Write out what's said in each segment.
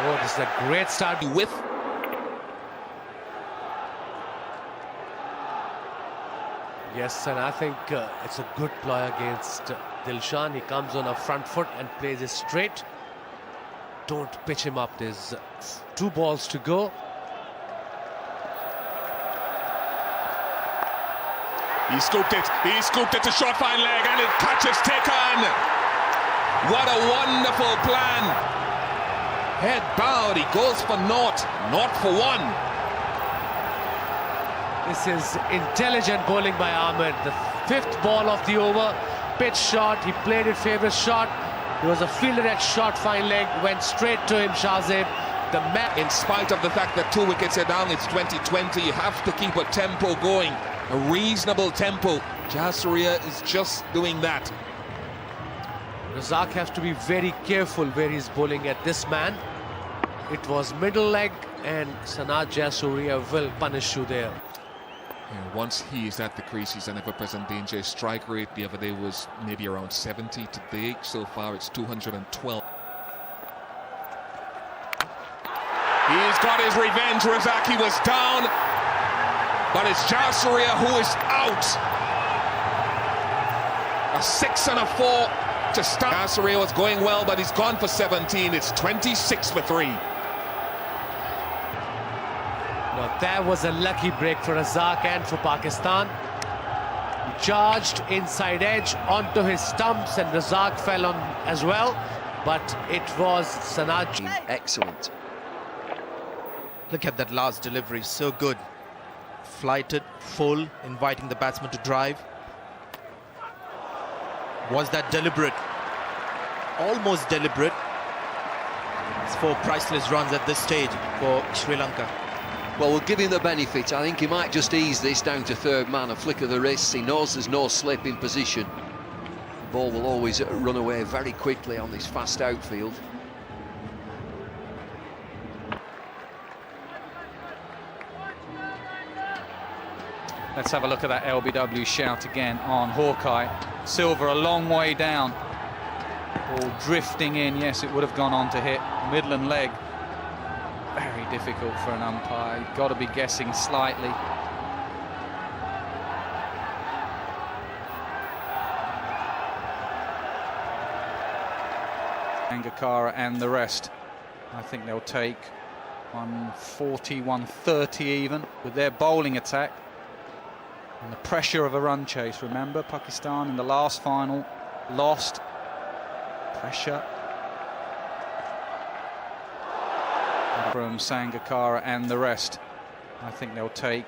Oh, this is a great start with. Yes, and I think it's a good ploy against Dilshan. He comes on a front foot and plays it straight. Don't pitch him up. There's 2 balls to go. He scooped it to short fine leg, and it catches taken. What a wonderful plan. Head bowed, he goes for naught, not for one. This is intelligent bowling by Ahmed. The 5th ball of the over, pitch shot, he played it favourite shot. There was a fielder at short fine leg, went straight to him, Shahzeb. The man, in spite of the fact that 2 wickets are down, it's 2020, you have to keep a tempo going, a reasonable tempo. Jayasuriya is just doing that. Razak has to be very careful where he's bowling at this man. It was middle leg, and Sanat Jayasuriya will punish you there. Yeah, once he is at the crease, he's an ever-present danger. His strike rate the other day was maybe around 70. Today, so far, it's 212. He's got his revenge. Razak was down, but it's Jayasuriya who is out. A 6 and a 4 to start. Jayasuriya was going well, but he's gone for 17. It's 26 for 3. Now that was a lucky break for Razak and for Pakistan. He charged inside edge onto his stumps, and Razak fell on as well, but it was Sanat. Excellent. Look at that last delivery, so good. Flighted, full, inviting the batsman to drive. Was that deliberate? Almost deliberate. It's 4 priceless runs at this stage for Sri Lanka. Well, we'll give him the benefit. I think he might just ease this down to 3rd man, a flick of the wrist. He knows there's no slip in position. The ball will always run away very quickly on this fast outfield. Let's have a look at that LBW shout again on Hawkeye. Silver a long way down. Ball drifting in. Yes, it would have gone on to hit Midland leg. Very difficult for an umpire. You've got to be guessing slightly. Sangakkara and the rest. I think they'll take 140, 130 even with their bowling attack. And the pressure of a run chase. Remember, Pakistan in the last final lost. Pressure from Sangakkara and the rest. I think they'll take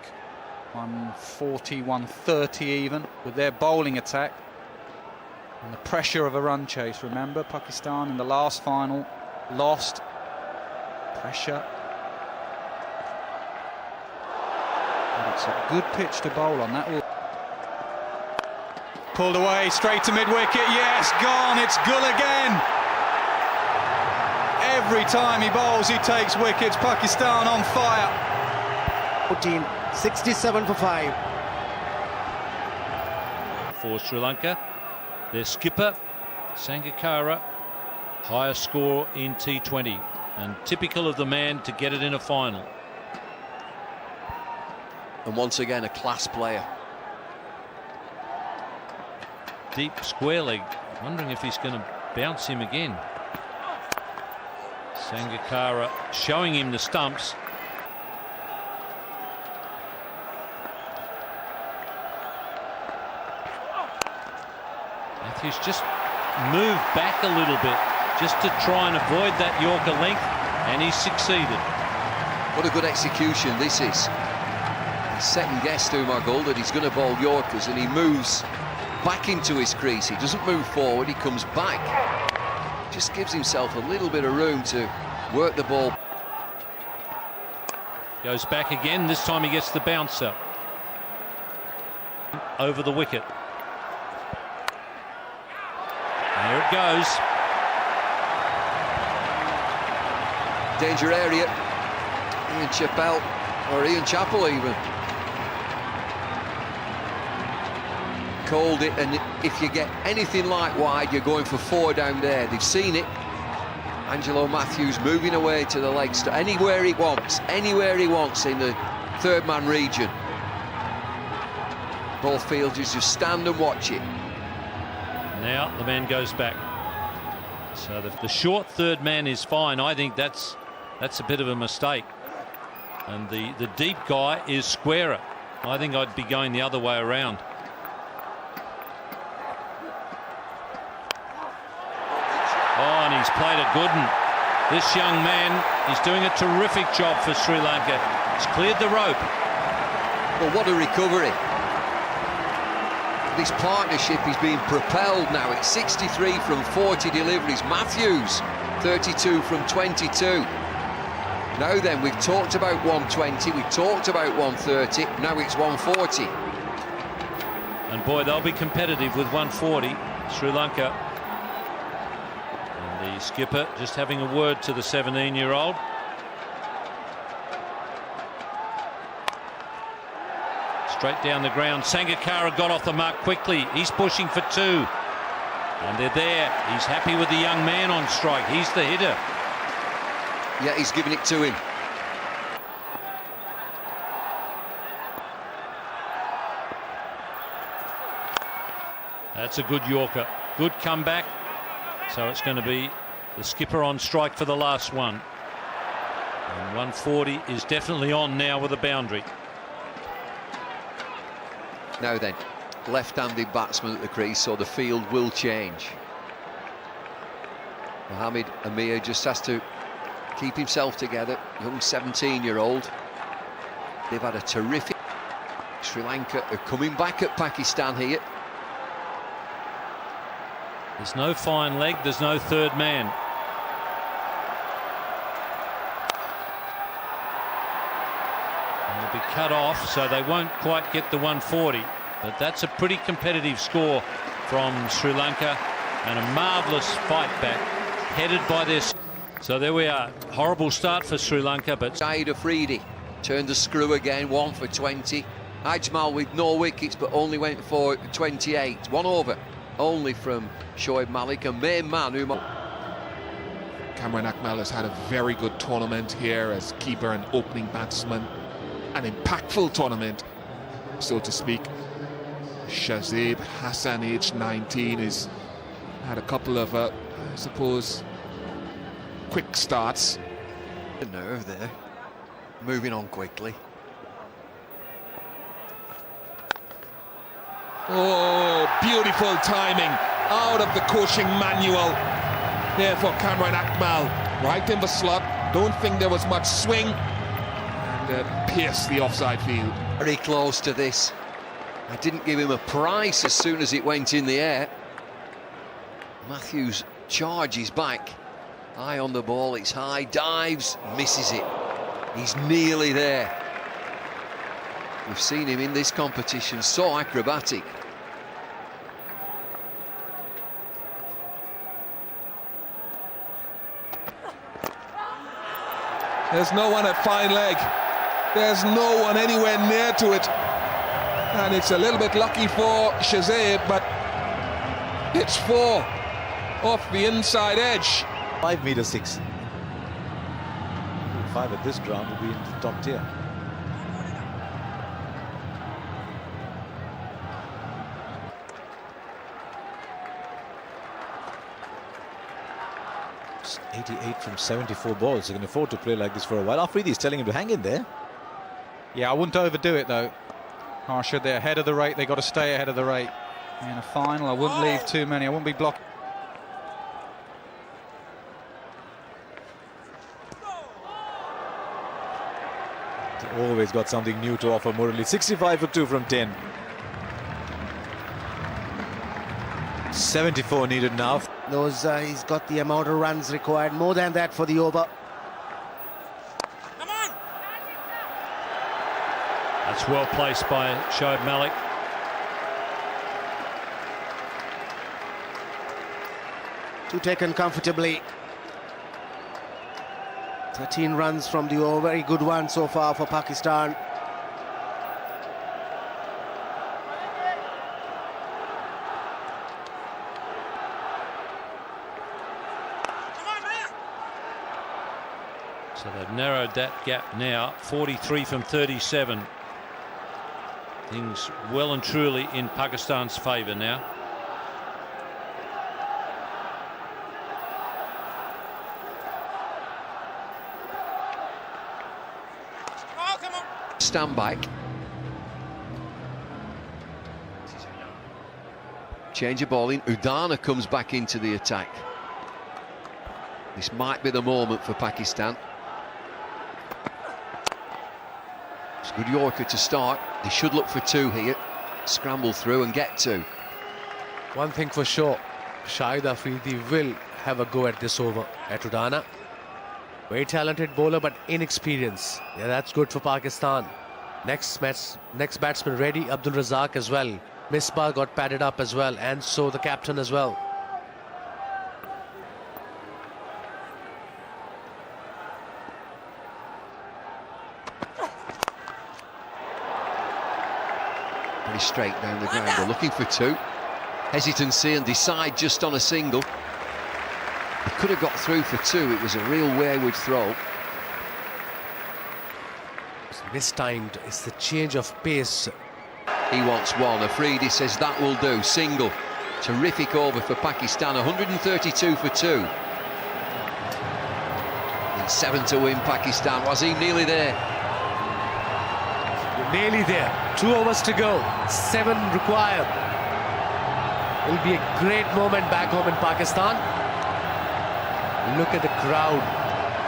140, 130 even with their bowling attack. And the pressure of a run chase. Remember, Pakistan in the last final lost. Pressure. And it's a good pitch to bowl on that. Pulled away, straight to mid-wicket. Yes, gone. It's Gul again. Every time he bowls, he takes wickets. Pakistan on fire. 14, 67 for 5. For Sri Lanka, their skipper, Sangakkara, highest score in T20, and typical of the man to get it in a final. And once again, a class player. Deep square leg, wondering if he's going to bounce him again. Sangakkara showing him the stumps. Matthews just moved back a little bit just to try and avoid that Yorker length, and he's succeeded. What a good execution this is. Second guess to Umar that he's going to bowl Yorkers, and he moves back into his crease. He doesn't move forward, he comes back. Just gives himself a little bit of room to work the ball. Goes back again, this time he gets the bouncer. Over the wicket. There it goes. Danger area. Ian Chappell even. Called it, and if you get anything like wide, you're going for 4 down there. They've seen it, Angelo Matthews moving away to the legs, anywhere he wants in the third man region. Both fielders just stand and watch it. Now the man goes back. So the short third man is fine. I think that's a bit of a mistake. And the deep guy is squarer. I think I'd be going the other way around. Oh, and he's played a good one. This young man is doing a terrific job for Sri Lanka. He's cleared the rope. Well, what a recovery. This partnership is being propelled now. It's 63 from 40 deliveries. Matthews, 32 from 22. Now then, we've talked about 120, we've talked about 130, now it's 140. And boy, they'll be competitive with 140, Sri Lanka. And the skipper just having a word to the 17-year-old. Straight down the ground. Sangakkara got off the mark quickly. He's pushing for 2. And they're there. He's happy with the young man on strike. He's the hitter. Yeah, he's giving it to him. That's a good Yorker. Good comeback. So it's going to be the skipper on strike for the last one. And 140 is definitely on now with a boundary. Now then, left-handed batsman at the crease, so the field will change. Mohamed Amir just has to keep himself together. Young 17-year-old. They've had a terrific... Sri Lanka are coming back at Pakistan here. There's no fine leg, there's no third man. They'll be cut off, so they won't quite get the 140. But that's a pretty competitive score from Sri Lanka, and a marvellous fight back, headed by this. So there we are. Horrible start for Sri Lanka, but... Saeed Afridi turned the screw again, 1 for 20. Ajmal with no wickets, but only went for 28. 1 over, only from Shoaib Malik, a main man who... Cameron Akmal has had a very good tournament here as keeper and opening batsman. An impactful tournament, so to speak. Shazib Hassan, age 19, has had a couple of, I suppose, quick starts. The nerve there, moving on quickly. Oh, beautiful timing out of the coaching manual there for Cameron Akmal. Right in the slot, don't think there was much swing, and pierced the offside field. Very close to this. I didn't give him a price as soon as it went in the air. Matthews charges back. Eye on the ball, it's high, dives, misses it. He's nearly there. We've seen him in this competition, so acrobatic. There's no one at fine leg. There's no one anywhere near to it. And it's a little bit lucky for Shazib, but it's 4 off the inside edge. 5 meter 6. 5 at this ground will be in the top tier. It's 88 from 74 balls. He can afford to play like this for a while. Afridi's telling him to hang in there. Yeah, I wouldn't overdo it though. Harsha, they're ahead of the rate. They've got to stay ahead of the rate. In a final, I wouldn't leave too many. I wouldn't be blocking. Always got something new to offer Murali. 65 for 2 from 10. 74 needed now. He's got the amount of runs required, more than that for the over. That's well placed by Shoaib Malik. Two taken comfortably. 13 runs from the over, very good one so far for Pakistan. So they've narrowed that gap now, 43 from 37. Things well and truly in Pakistan's favour now. Stand back. Change of ball in. Udana comes back into the attack. This might be the moment for Pakistan. It's a good Yorker to start. They should look for two here. Scramble through and get two. One thing for sure, Shahid Afridi will have a go at this over at Udana. Very talented bowler, but inexperienced. Yeah, that's good for Pakistan. Next batsman ready, Abdul Razak as well. Misbah got padded up as well, and so the captain as well. Very straight down the ground. They're looking for two. Hesitancy and decide just on a single. They could have got through for two. It was a real wayward throw. It's mistimed. It's the change of pace. He wants one. Afridi says that will do. Single. Terrific over for Pakistan. 132 for two. And 7 to win Pakistan. Was he nearly there? Nearly there. 2 overs to go. 7 required. It'll be a great moment back home in Pakistan. Look at the crowd.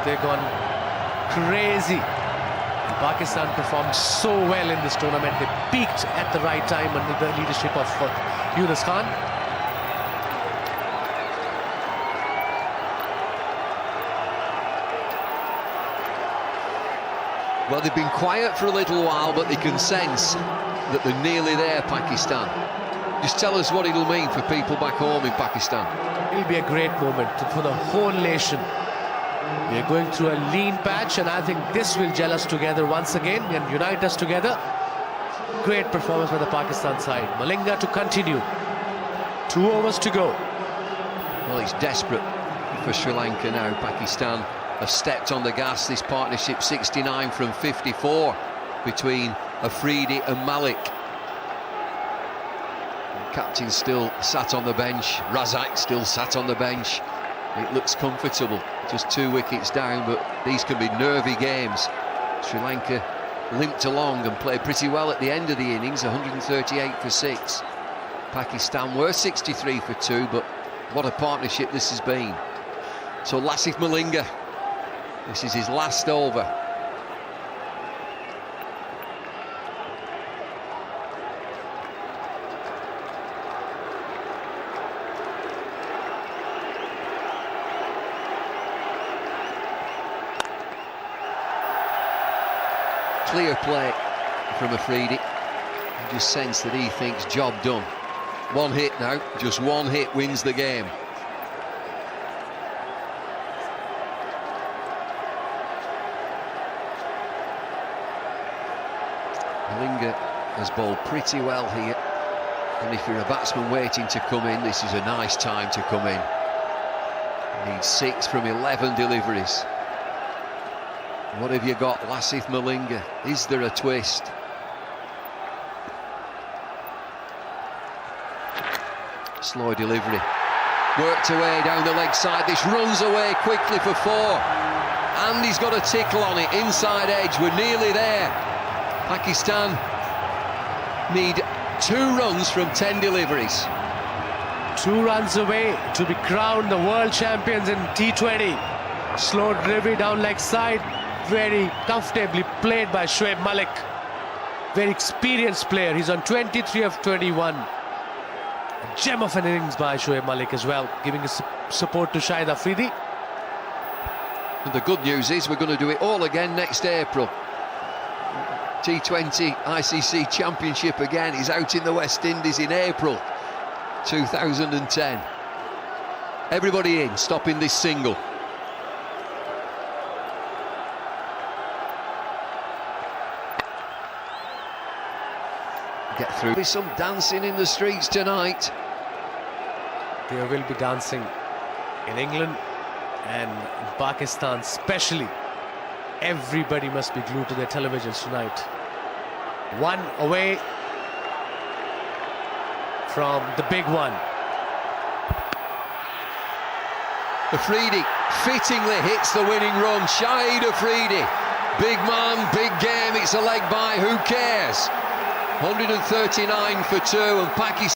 They've gone crazy. Pakistan performed so well in this tournament. They peaked at the right time under the leadership of Yunus Khan. Well, they've been quiet for a little while, but they can sense that they're nearly there, Pakistan. Just tell us what it'll mean for people back home in Pakistan. It'll be a great moment for the whole nation. We're going through a lean patch, and I think this will gel us together once again and unite us together. Great performance by the Pakistan side. Malinga to continue. 2 overs to go. Well, it's desperate for Sri Lanka now. Pakistan have stepped on the gas. This partnership 69 from 54 between Afridi and Malik. The captain still sat on the bench. Razak still sat on the bench. It looks comfortable. Just 2 wickets down, but these can be nervy games. Sri Lanka limped along and played pretty well at the end of the innings, 138 for 6. Pakistan were 63 for 2, but what a partnership this has been. So Lasith Malinga, this is his last over. Clear play from Afridi. You just sense that he thinks job done. 1 hit now, just 1 hit wins the game. Malinga has bowled pretty well here, and if you're a batsman waiting to come in, this is a nice time to come in. He needs 6 from 11 deliveries. What have you got, Lasith Malinga? Is there a twist? Slow delivery. Worked away down the leg side. This runs away quickly for 4. And he's got a tickle on it, inside edge. We're nearly there. Pakistan need 2 runs from 10 deliveries. 2 runs away to be crowned the world champions in T20. Slow delivery down leg side. Very comfortably played by Shoaib Malik. Very experienced player. He's on 23 of 21. A gem of an innings by Shoaib Malik as well, giving his support to Shahid Afridi. And the good news is we're going to do it all again next April. T20 ICC Championship again is out in the West Indies in April 2010. Everybody in, stopping this single. Get through. There's some dancing in the streets tonight. There will be dancing in England and in Pakistan especially. Everybody must be glued to their televisions tonight. One away from the big one. Afridi fittingly hits the winning run. Shahid Afridi, big man, big game. It's a leg by, who cares? 139 for two, and Pakistan